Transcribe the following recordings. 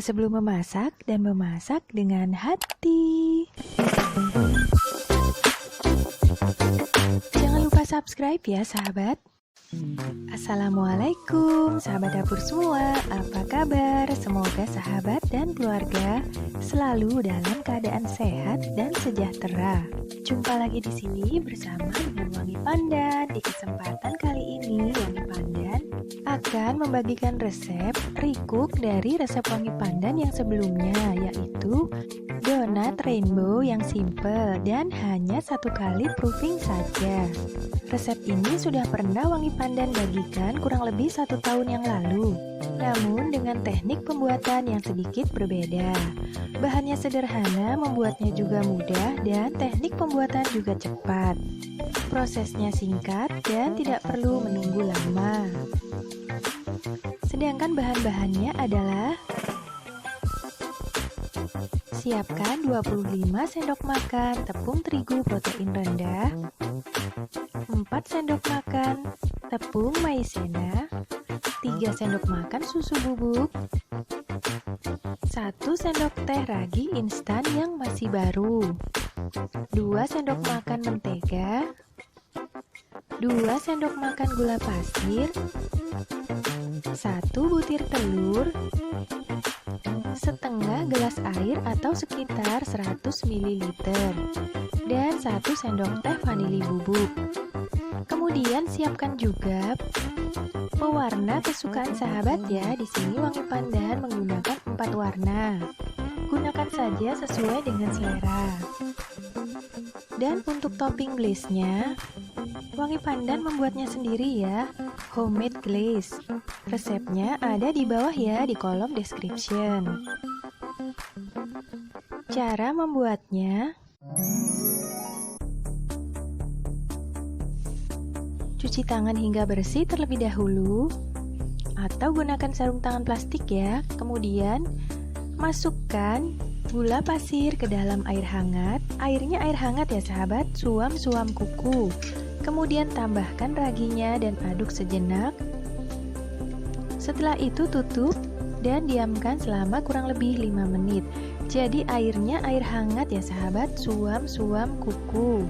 Doa sebelum memasak dan memasak dengan hati. Jangan lupa subscribe ya sahabat. Assalamualaikum sahabat dapur semua, apa kabar? Semoga sahabat dan keluarga selalu dalam keadaan sehat dan sejahtera. Jumpa lagi di sini bersama dengan Wangi Pandan. Di kesempatan kali ini Wangi Pandan akan membagikan resep recook dari resep Wangi Pandan yang sebelumnya, yaitu donat rainbow yang simple dan hanya satu kali proofing saja. Resep ini sudah pernah Wangi Pandan bagikan kurang lebih 1 tahun yang lalu, namun dengan teknik pembuatan yang sedikit berbeda. Bahannya sederhana, membuatnya juga mudah, dan teknik pembuatan juga cepat. Prosesnya singkat dan tidak perlu menunggu lama. Sedangkan bahan-bahannya adalah: siapkan 25 sendok makan tepung terigu protein rendah, 4 sendok makan tepung maizena, 3 sendok makan susu bubuk, 1 sendok teh ragi instan yang masih baru, 2 sendok makan mentega, 2 sendok makan gula pasir, 1 butir telur, setengah gelas air atau sekitar 100 ml, dan 1 sendok teh vanili bubuk. Kemudian siapkan juga pewarna kesukaan sahabat ya. Di sini Wangi Pandan menggunakan 4 warna. Gunakan saja sesuai dengan selera. Dan untuk topping glaze-nya, Wangi Pandan membuatnya sendiri ya, homemade glaze. Resepnya ada di bawah ya di kolom description. Cara membuatnya: cuci tangan hingga bersih terlebih dahulu, atau gunakan sarung tangan plastik ya. Kemudian masukkan gula pasir ke dalam air hangat. Airnya air hangat ya sahabat, suam-suam kuku. Kemudian tambahkan raginya dan aduk sejenak. Setelah itu tutup dan diamkan selama kurang lebih 5 menit. Jadi airnya air hangat ya sahabat, suam-suam kuku.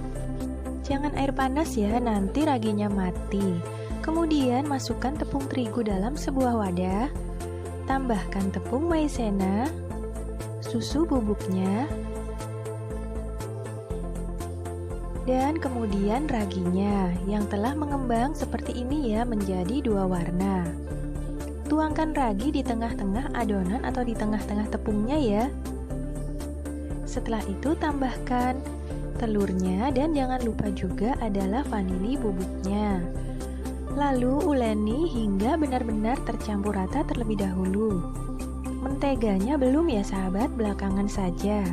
Jangan air panas ya, nanti raginya mati. Kemudian masukkan tepung terigu dalam sebuah wadah. Tambahkan tepung maizena, susu bubuknya, dan kemudian raginya yang telah mengembang seperti ini ya, menjadi 2 warna. Tuangkan ragi di tengah-tengah adonan atau di tengah-tengah tepungnya ya. Setelah itu tambahkan telurnya dan jangan lupa juga adalah vanili bubuknya. Lalu uleni hingga benar-benar tercampur rata terlebih dahulu. Menteganya belum ya sahabat, belakangan saja.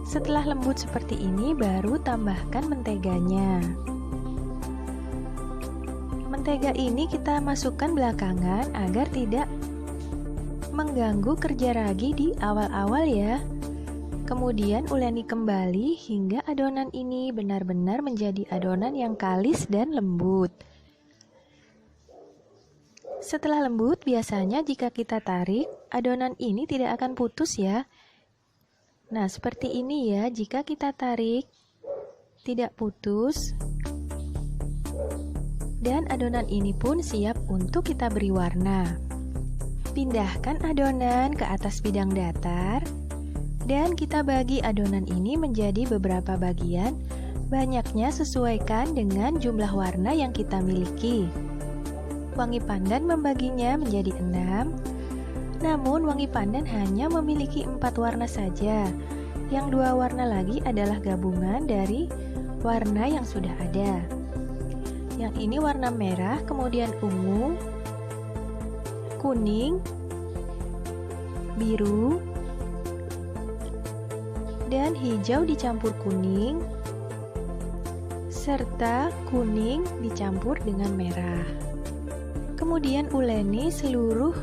Setelah lembut seperti ini baru tambahkan menteganya. Mentega ini kita masukkan belakangan agar tidak mengganggu kerja ragi di awal-awal ya. Kemudian uleni kembali hingga adonan ini benar-benar menjadi adonan yang kalis dan lembut. Setelah lembut, biasanya jika kita tarik, adonan ini tidak akan putus ya. Nah, seperti ini ya, jika kita tarik, tidak putus. Dan adonan ini pun siap untuk kita beri warna. Pindahkan adonan ke atas bidang datar. Dan kita bagi adonan ini menjadi beberapa bagian. Banyaknya sesuaikan dengan jumlah warna yang kita miliki. Wangi Pandan membaginya menjadi 6. Namun Wangi Pandan hanya memiliki 4 warna saja. Yang 2 warna lagi adalah gabungan dari warna yang sudah ada. Yang ini warna merah, kemudian ungu, kuning, biru, dan hijau dicampur kuning, serta kuning dicampur dengan merah. Kemudian uleni seluruh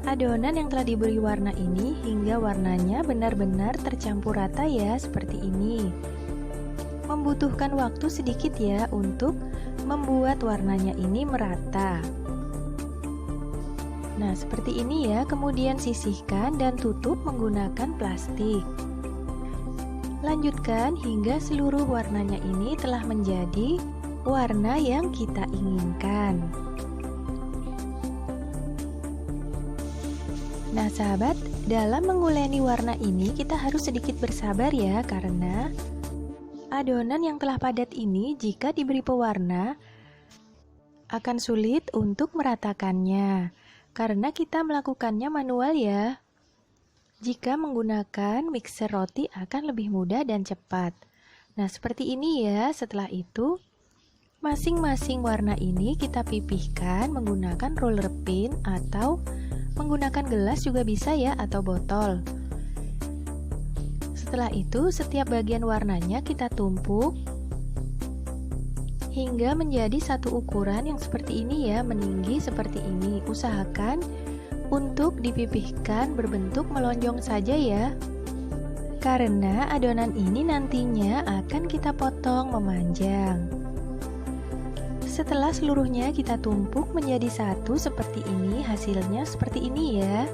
adonan yang telah diberi warna ini hingga warnanya benar-benar tercampur rata ya, seperti ini. Membutuhkan waktu sedikit ya untuk membuat warnanya ini merata. Nah, seperti ini ya, kemudian sisihkan dan tutup menggunakan plastik. Lanjutkan hingga seluruh warnanya ini telah menjadi warna yang kita inginkan. Nah, sahabat, dalam menguleni warna ini kita harus sedikit bersabar ya, karena adonan yang telah padat ini jika diberi pewarna akan sulit untuk meratakannya, karena kita melakukannya manual ya. Jika menggunakan mixer roti akan lebih mudah dan cepat. Nah, seperti ini ya. Setelah itu, masing-masing warna ini kita pipihkan menggunakan roller pin atau menggunakan gelas juga bisa ya, atau botol. Setelah itu, setiap bagian warnanya kita tumpuk hingga menjadi satu ukuran yang seperti ini ya, meninggi seperti ini. Usahakan untuk dipipihkan berbentuk melonjong saja ya, karena adonan ini nantinya akan kita potong memanjang. Setelah seluruhnya kita tumpuk menjadi satu seperti ini, hasilnya seperti ini ya,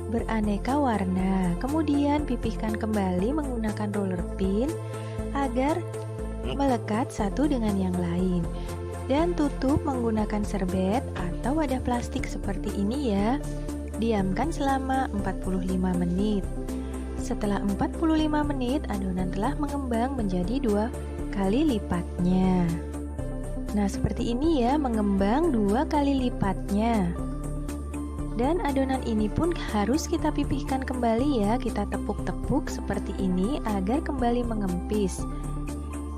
beraneka warna. Kemudian pipihkan kembali menggunakan roller pin agar melekat satu dengan yang lain, dan tutup menggunakan serbet atau wadah plastik seperti ini ya. Diamkan selama 45 menit. Setelah 45 menit, adonan telah mengembang menjadi 2 kali lipatnya. Nah, seperti ini ya, mengembang 2 kali lipatnya. Dan adonan ini pun harus kita pipihkan kembali ya, kita tepuk-tepuk seperti ini agar kembali mengempis.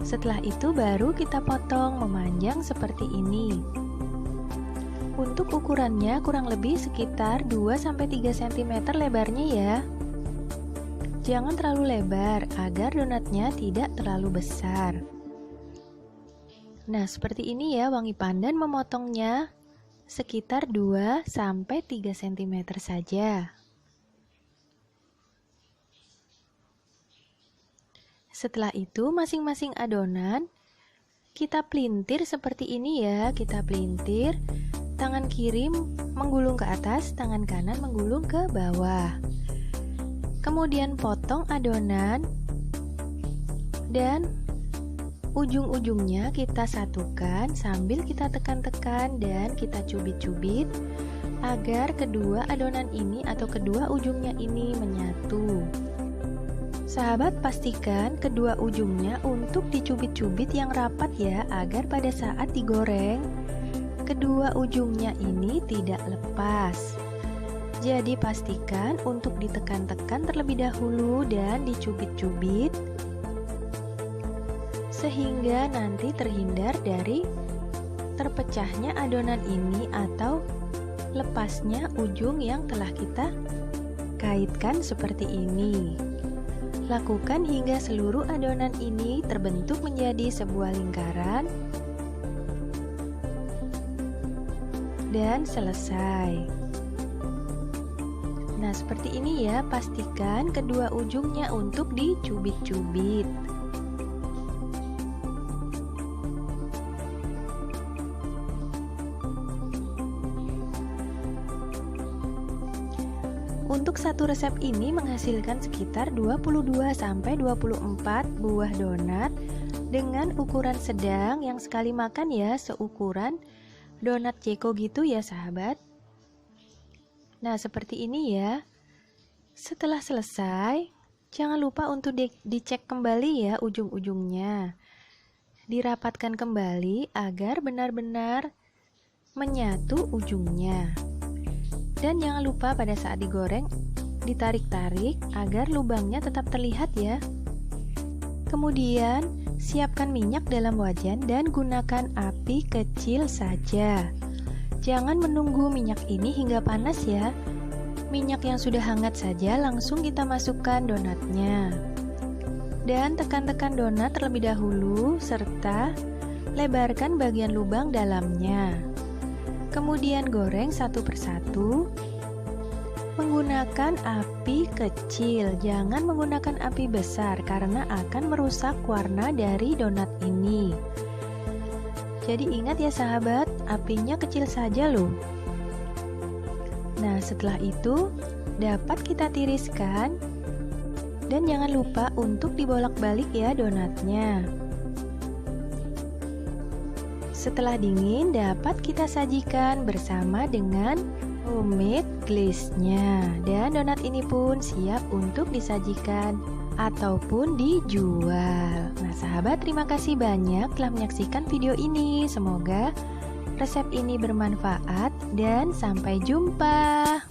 Setelah itu baru kita potong memanjang seperti ini. Untuk ukurannya kurang lebih sekitar 2-3 cm lebarnya ya. Jangan terlalu lebar agar donatnya tidak terlalu besar. Nah, seperti ini ya wangi pandan memotongnya sekitar 2-3 cm saja. Setelah itu masing-masing adonan kita pelintir seperti ini ya. Kita pelintir, tangan kiri menggulung ke atas, tangan kanan menggulung ke bawah. Kemudian potong adonan dan ujung-ujungnya kita satukan sambil kita tekan-tekan dan kita cubit-cubit agar kedua adonan ini atau kedua ujungnya ini menyatu. Sahabat, pastikan kedua ujungnya untuk dicubit-cubit yang rapat ya, agar pada saat digoreng kedua ujungnya ini tidak lepas. Jadi pastikan untuk ditekan-tekan terlebih dahulu dan dicubit-cubit sehingga nanti terhindar dari terpecahnya adonan ini atau lepasnya ujung yang telah kita kaitkan seperti ini. Lakukan hingga seluruh adonan ini terbentuk menjadi sebuah lingkaran dan selesai. Nah, seperti ini ya, pastikan kedua ujungnya untuk dicubit-cubit. Untuk satu resep ini menghasilkan sekitar 22-24 buah donat dengan ukuran sedang yang sekali makan ya seukuran donat Ceko gitu ya sahabat. Nah, seperti ini ya. Setelah selesai, jangan lupa untuk dicek kembali ya ujung-ujungnya. Dirapatkan kembali agar benar-benar menyatu ujungnya. Dan jangan lupa pada saat digoreng ditarik-tarik agar lubangnya tetap terlihat ya. Kemudian siapkan minyak dalam wajan dan gunakan api kecil saja. Jangan menunggu minyak ini hingga panas ya. Minyak yang sudah hangat saja langsung kita masukkan donatnya. Dan tekan-tekan donat terlebih dahulu serta lebarkan bagian lubang dalamnya. Kemudian goreng satu persatu menggunakan api kecil. Jangan menggunakan api besar karena akan merusak warna dari donat ini. Jadi ingat ya sahabat, apinya kecil saja loh. Nah, setelah itu dapat kita tiriskan dan jangan lupa untuk dibolak-balik ya donatnya. Setelah dingin dapat kita sajikan bersama dengan homemade glaze-nya. Dan donat ini pun siap untuk disajikan ataupun dijual. Nah, sahabat, terima kasih banyak telah menyaksikan video ini. Semoga resep ini bermanfaat dan sampai jumpa.